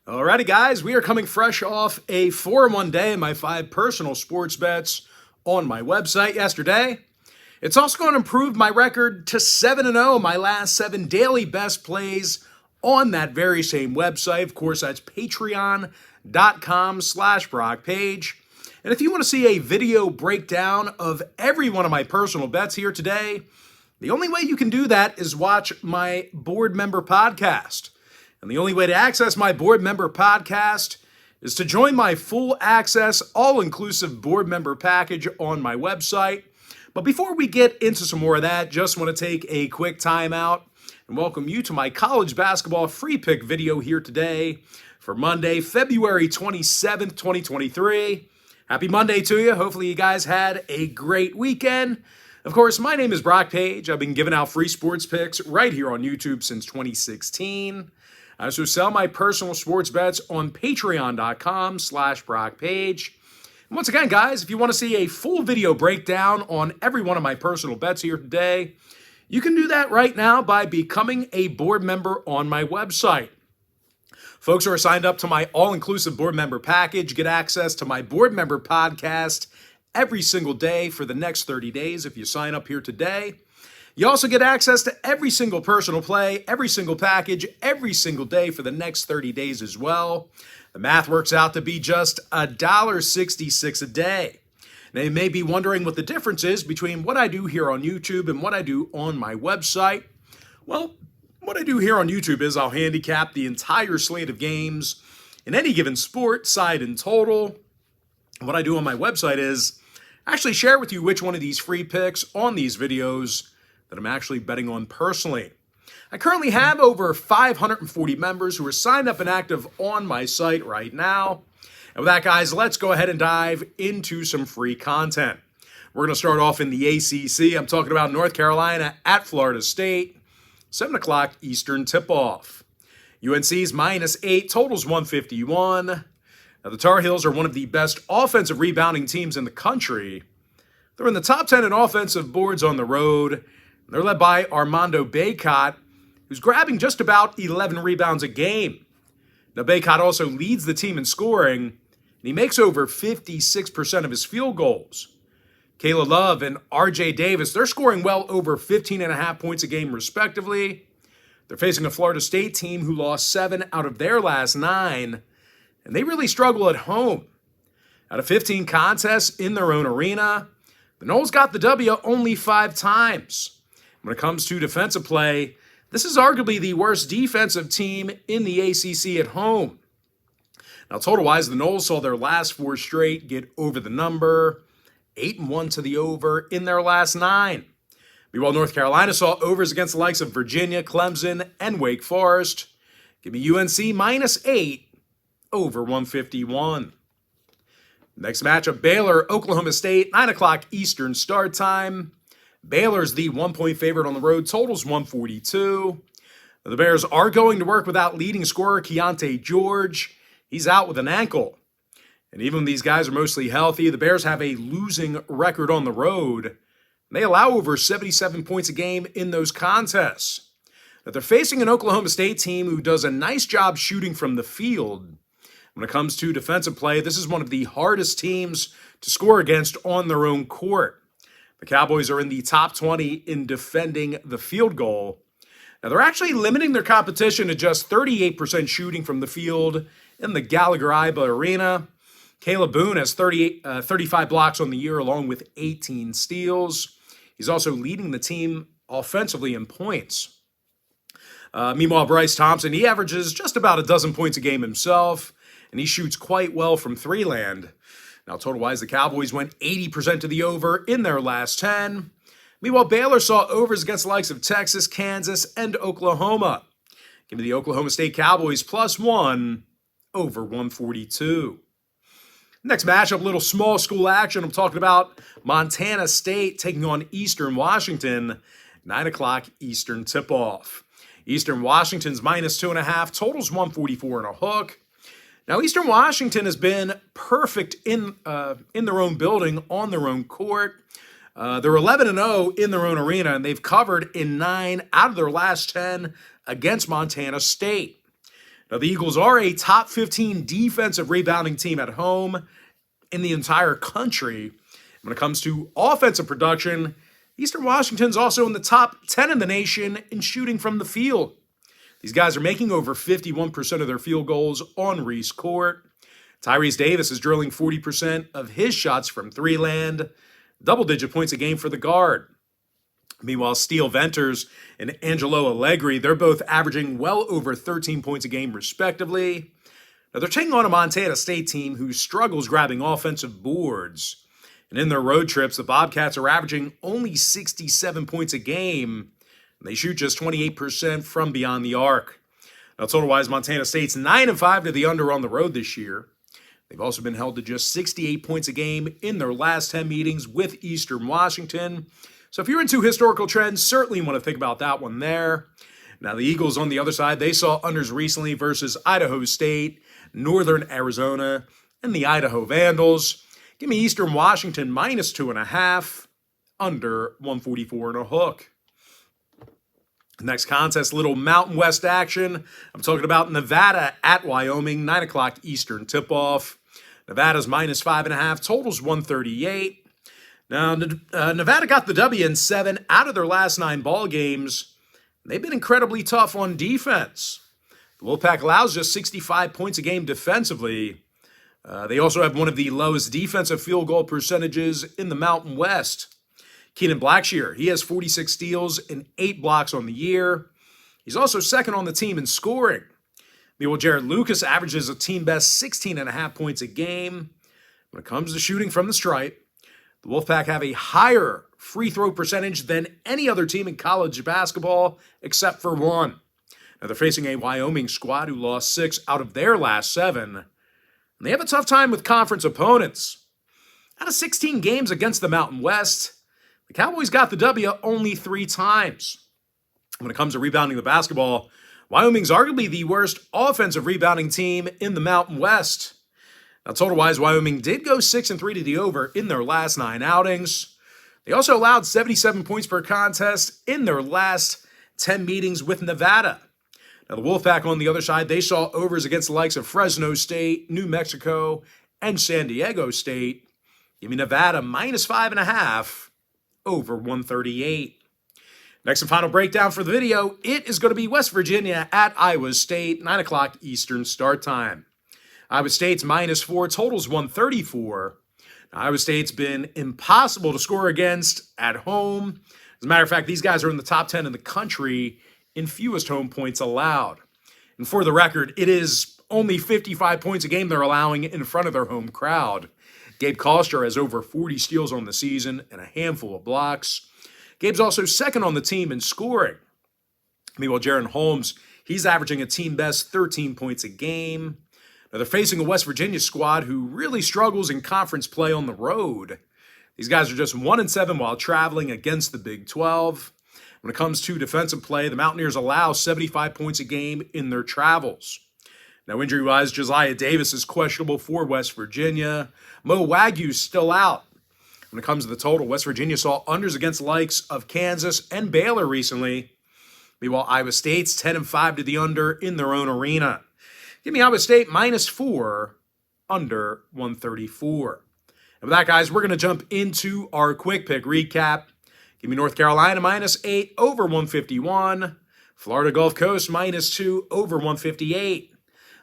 Alrighty, guys, we are coming fresh off a 4-1 day in my 5 personal sports bets on my website yesterday. It's also going to improve my record to 7-0, my last 7 daily best plays on that very same website. Of course, that's patreon.com/BrockPage. And if you want to see a video breakdown of every one of my personal bets here today, the only way you can do that is watch my board member podcast. And the only way to access my board member podcast is to join my full access, all-inclusive board member package on my website. But before we get into some more of that, just want to take a quick time out and welcome you to my college basketball free pick video here today for Monday, February 27th, 2023. Happy Monday to you. Hopefully you guys had a great weekend. Of course, my name is Brock Page. I've been giving out free sports picks right here on YouTube since 2016. I also sell my personal sports bets on patreon.com/BrockPage. And once again, guys, if you want to see a full video breakdown on every one of my personal bets here today, you can do that right now by becoming a board member on my website. Folks who are signed up to my all-inclusive board member package get access to my board member podcast every single day for the next 30 days if you sign up here today. You also get access to every single personal play, every single package, every single day for the next 30 days as well. The math works out to be just $1.66 a day. Now, you may be wondering what the difference is between what I do here on YouTube and what I do on my website. Well, what I do here on YouTube is I'll handicap the entire slate of games in any given sport, side and total. What I do on my website is actually share with you which one of these free picks on these videos that I'm actually betting on personally. I currently have over 540 members who are signed up and active on my site right now. And with that, guys, let's go ahead and dive into some free content. We're going to start off in the ACC. I'm talking about North Carolina at Florida State, 7 o'clock Eastern tip-off. UNC's -8, totals 151. Now, the Tar Heels are one of the best offensive rebounding teams in the country. They're in the top 10 in offensive boards on the road. They're led by Armando Bacot, who's grabbing just about 11 rebounds a game. Now, Bacot also leads the team in scoring, and he makes over 56% of his field goals. Kayla Love and RJ Davis, they're scoring well over 15.5 points a game, respectively. They're facing a Florida State team who lost 7 out of their last 9, and they really struggle at home. Out of 15 contests in their own arena, the Noles got the W only 5 times. When it comes to defensive play, this is arguably the worst defensive team in the ACC at home. Now, total-wise, the Noles saw their last 4 straight get over the number, 8-1 to the over in their last 9. Meanwhile, North Carolina saw overs against the likes of Virginia, Clemson, and Wake Forest. Give me UNC -8 over 151. Next matchup, Baylor, Oklahoma State, 9 o'clock Eastern start time. Baylor's the 1-point favorite on the road, totals 142. The Bears are going to work without leading scorer Keontae George. He's out with an ankle. And even when these guys are mostly healthy, the Bears have a losing record on the road. They allow over 77 points a game in those contests. But they're facing an Oklahoma State team who does a nice job shooting from the field. When it comes to defensive play, this is one of the hardest teams to score against on their own court. The Cowboys are in the top 20 in defending the field goal. Now, they're actually limiting their competition to just 38% shooting from the field in the Gallagher-Iba Arena. Caleb Boone has 35 blocks on the year, along with 18 steals. He's also leading the team offensively in points. Meanwhile, Bryce Thompson, he averages just about a dozen points a game himself, and he shoots quite well from three-land. Now, total-wise, the Cowboys went 80% to the over in their last 10. Meanwhile, Baylor saw overs against the likes of Texas, Kansas, and Oklahoma. Give me the Oklahoma State Cowboys +1 over 142. Next matchup, little small school action. I'm talking about Montana State taking on Eastern Washington, 9 o'clock Eastern tip-off. Eastern Washington's -2.5, totals 144 and a hook. Now, Eastern Washington has been perfect in their own building, on their own court. They're 11-0 in their own arena, and they've covered in 9 out of their last 10 against Montana State. Now, the Eagles are a top 15 defensive rebounding team at home in the entire country. When it comes to offensive production, Eastern Washington's also in the top 10 in the nation in shooting from the field. These guys are making over 51% of their field goals on Reese Court. Tyrese Davis is drilling 40% of his shots from three land, double-digit points a game for the guard. Meanwhile, Steele Venters and Angelo Allegri, they're both averaging well over 13 points a game, respectively. Now, they're taking on a Montana State team who struggles grabbing offensive boards. And in their road trips, the Bobcats are averaging only 67 points a game. And they shoot just 28% from beyond the arc. Now, total-wise, Montana State's 9-5 to the under on the road this year. They've also been held to just 68 points a game in their last 10 meetings with Eastern Washington. So if you're into historical trends, certainly want to think about that one there. Now, the Eagles on the other side, they saw unders recently versus Idaho State, Northern Arizona, and the Idaho Vandals. Give me Eastern Washington minus 2.5, under 144 and a hook. Next contest, little Mountain West action. I'm talking about Nevada at Wyoming, 9 o'clock Eastern tip-off. Nevada's minus 5.5, totals 138. Now, Nevada got the W in 7 out of their last 9 ball games. They've been incredibly tough on defense. The Wolfpack allows just 65 points a game defensively. They also have one of the lowest defensive field goal percentages in the Mountain West. Keenan Blackshear, he has 46 steals and 8 blocks on the year. He's also second on the team in scoring. Meanwhile, Jared Lucas averages a team-best 16.5 points a game. When it comes to shooting from the stripe, the Wolfpack have a higher free throw percentage than any other team in college basketball, except for one. Now, they're facing a Wyoming squad who lost 6 out of their last 7. And they have a tough time with conference opponents. Out of 16 games against the Mountain West, the Cowboys got the W only 3 times. When it comes to rebounding the basketball, Wyoming's arguably the worst offensive rebounding team in the Mountain West. Now, total-wise, Wyoming did go 6-3 to the over in their last 9 outings. They also allowed 77 points per contest in their last 10 meetings with Nevada. Now, the Wolfpack on the other side, they saw overs against the likes of Fresno State, New Mexico, and San Diego State. Give me Nevada minus 5.5 over 138. Next and final breakdown for the video, it is going to be West Virginia at Iowa State, 9 o'clock Eastern start time. Iowa State's minus 4, totals 134. Now, Iowa State's been impossible to score against at home. As a matter of fact, these guys are in the top 10 in the country in fewest home points allowed. And for the record, it is only 55 points a game they're allowing in front of their home crowd. Gabe Koster has over 40 steals on the season and a handful of blocks. Gabe's also second on the team in scoring. Meanwhile, Jaron Holmes, he's averaging a team-best 13 points a game. Now, they're facing a West Virginia squad who really struggles in conference play on the road. These guys are just 1-7 while traveling against the Big 12. When it comes to defensive play, the Mountaineers allow 75 points a game in their travels. Now, injury-wise, Josiah Davis is questionable for West Virginia. Mo Wagyu's still out. When it comes to the total, West Virginia saw unders against the likes of Kansas and Baylor recently. Meanwhile, Iowa State's 10-5 to the under in their own arena. Give me Iowa State minus 4, under 134. And with that, guys, we're going to jump into our quick pick recap. Give me North Carolina minus 8 over 151. Florida Gulf Coast minus 2 over 158.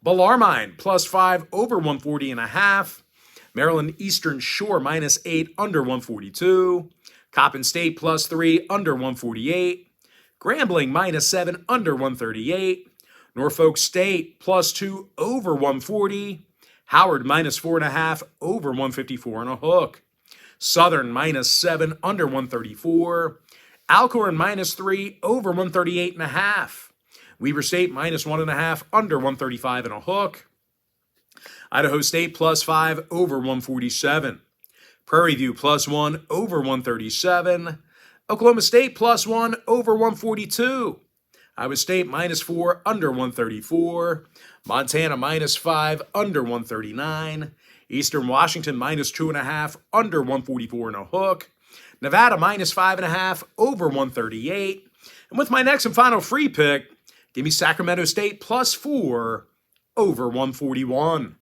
BELLARM plus 5 over 140.5. Maryland Eastern Shore minus 8 under 142. Coppin State plus 3 under 148. Grambling minus 7 under 138. Norfolk State plus 2 over 140. Howard minus 4.5 over 154 and a hook. Southern minus 7 under 134. Alcorn minus 3 over 138.5. Weber State minus 1.5 under 135 and a hook. Idaho State plus 5 over 147. Prairie View plus 1 over 137. Oklahoma State plus 1 over 142. Iowa State minus 4 under 134. Montana minus 5 under 139. Eastern Washington minus 2.5 under 144 and a hook. Nevada minus 5.5 over 138. And with my next and final free pick, Give me Sacramento State +4 over 141.